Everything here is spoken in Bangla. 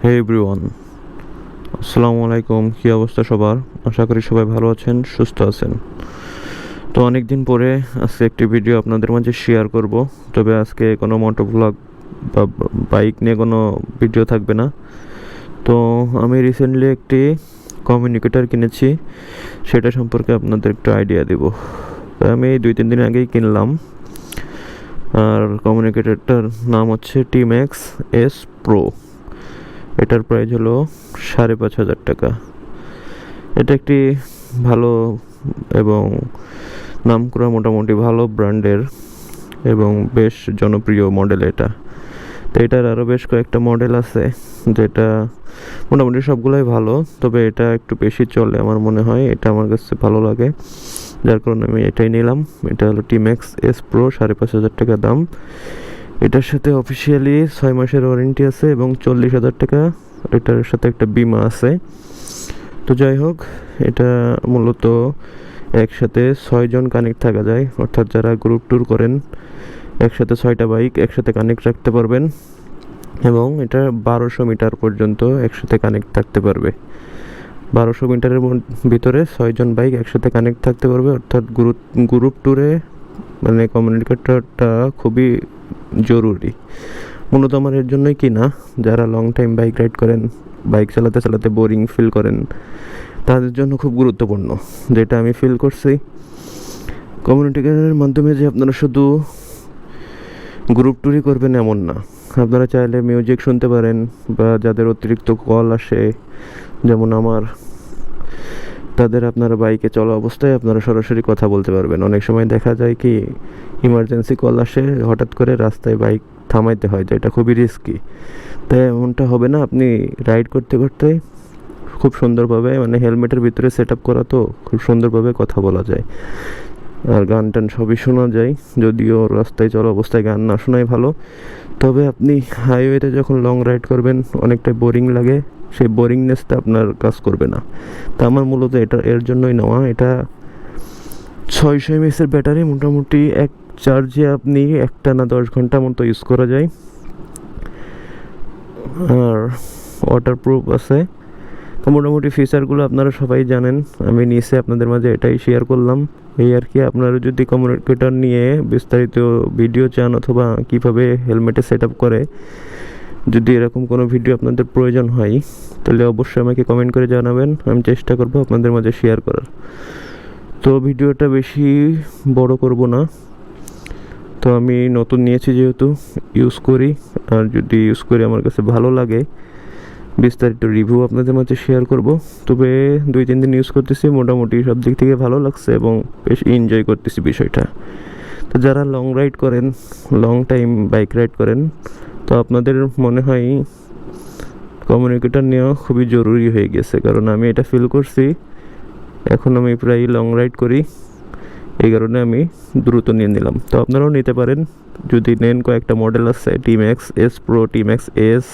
হে এভরিওয়ান, আসসালামু আলাইকুম। কী অবস্থা সবার? আশা করি সবাই ভালো আছেন, সুস্থ আছেন। তো অনেক দিন পরে আজকে একটি ভিডিও আপনাদের মাঝে শেয়ার করব। তবে আজকে কোনো মোটো ব্লগ বা বাইক নিয়ে কোনো ভিডিও থাকবে না। তো আমি রিসেন্টলি একটি কমিউনিকেটর কিনেছি, সেটা সম্পর্কে আপনাদের একটু আইডিয়া দেব। আমি এই 2-3 দিন আগেই কিনলাম। আর কমিউনিকেটরটার নাম হচ্ছে টিম্যাক্স এস প্রো। এটার প্রাইস হলো 5,500 টাকা। এটা একটি ভালো এবং নামকরা মোটামুটি ভালো ব্র্যান্ডের এবং বেশ জনপ্রিয় মডেল এটা। তো এটার আরও বেশ কয়েকটা মডেল আছে, যেটা মোটামুটি সবগুলোই ভালো, তবে এটা একটু বেশি চলে আমার মনে হয়। এটা আমার কাছে ভালো লাগে, যার কারণে আমি এটাই নিলাম। এটা হলো টিম্যাক্স এস প্রো, 5,500 টাকা দাম। এটার সাথে অফিসিয়ালি 6 মাসের ওয়ারেন্টি আছে এবং 40,000 টাকা এটার সাথে একটা বিমা আছে। তো যাই হোক, এটা মূলত একসাথে 6 জন কানেক্ট থাকা যায়, অর্থাৎ যারা গ্রুপ ট্যুর করেন একসাথে 6টা বাইক একসাথে কানেক্ট রাখতে পারবেন এবং এটা 1200 মিটার পর্যন্ত একসাথে কানেক্ট থাকতে পারবে। 1200 মিটারের ভিতরে 6 জন বাইক একসাথে কানেক্ট থাকতে পারবে, অর্থাৎ গ্রুপ ট্যুরে মানে কমিউনিকেটরটা খুবই জরুরি। মূলত আমার এর জন্যই কিনা, যারা লং টাইম বাইক রাইড করেন, বাইক চালাতে চালাতে বোরিং ফিল করেন, তাদের জন্য খুব গুরুত্বপূর্ণ। যেটা আমি ফিল করছি, কমিউনিকেটরের মাধ্যমে যে আপনারা শুধু গ্রুপ ট্যুরই করবেন এমন না, আপনারা চাইলে মিউজিক শুনতে পারেন, বা যাদের অতিরিক্ত কল আসে যেমন আমার, তাদের আপনারা বাইকে চলা অবস্থায় আপনারা সরাসরি কথা বলতে পারবেন। অনেক সময় দেখা যায় কি, ইমার্জেন্সি কল আসে, হঠাৎ করে রাস্তায় বাইক থামাইতে হয়, যেটা খুবই রিস্কি। তাই এমনটা হবে না, আপনি রাইড করতে করতে খুব সুন্দরভাবে, মানে হেলমেটের ভিতরে সেট আপ করা, তো খুব সুন্দরভাবে কথা বলা যায়। আর গান টান সবই শোনা যায়, যদিও রাস্তায় চলা অবস্থায় গান না শোনাই ভালো। তবে আপনি হাইওয়েতে যখন লং রাইড করবেন অনেকটা বোরিং লাগে, সেই বোরিংনেসটা আপনার কাজ করবে না। তা আমার মূলত এটা এর জন্যই নেওয়া। এটা 600 mAh ব্যাটারি, মোটামুটি এক চার্জে আপনি একটানা 10 ঘন্টা মতো ইউজ করা যায়। আর ওয়াটারপ্রুফ আছে। তো মোটামুটি ফিচারগুলো আপনারা সবাই জানেন, আমি নিচে আপনাদের মাঝে এটাই শেয়ার করলাম। এই আর কি, আপনারা যদি কমিউনিকেটর নিয়ে বিস্তারিত ভিডিও চান অথবা কীভাবে হেলমেটে সেট আপ করে, যদি এরকম কোনো ভিডিও আপনাদের প্রয়োজন হয়, তাহলে অবশ্যই আমাকে কমেন্ট করে জানাবেন, আমি চেষ্টা করব আপনাদের মাঝে শেয়ার করার। তো ভিডিওটা বেশি বড় করব না। তো আমি নতুন নিয়েছি যেহেতু, ইউজ করি, আর যদি ইউজ করি আমার কাছে ভালো লাগে, বিস্তারিত রিভিউ আপনাদের মাঝে শেয়ার করব। তবে 2-3 দিন ইউজ করতেছি, মোটামুটি সব দিক থেকে ভালো লাগছে এবং বেশ এনজয় করতেছি বিষয়টা। তো যারা লং রাইড করেন, লং টাইম বাইক রাইড করেন, তো আপনাদের মনে হয় কমিউনিকেটর নেওয়া খুবই জরুরি হয়ে গেছে, কারণ আমি এটা ফিল করছি। এখন আমি প্রায় লং রাইড করি, এই কারণে আমি দ্রুত নিয়ে নিলাম। তো আপনারাও নিতে পারেন যদি নেন। কয়েকটা মডেল আছে, টিম্যাক্স এস প্রো, টিম্যাক্স এস,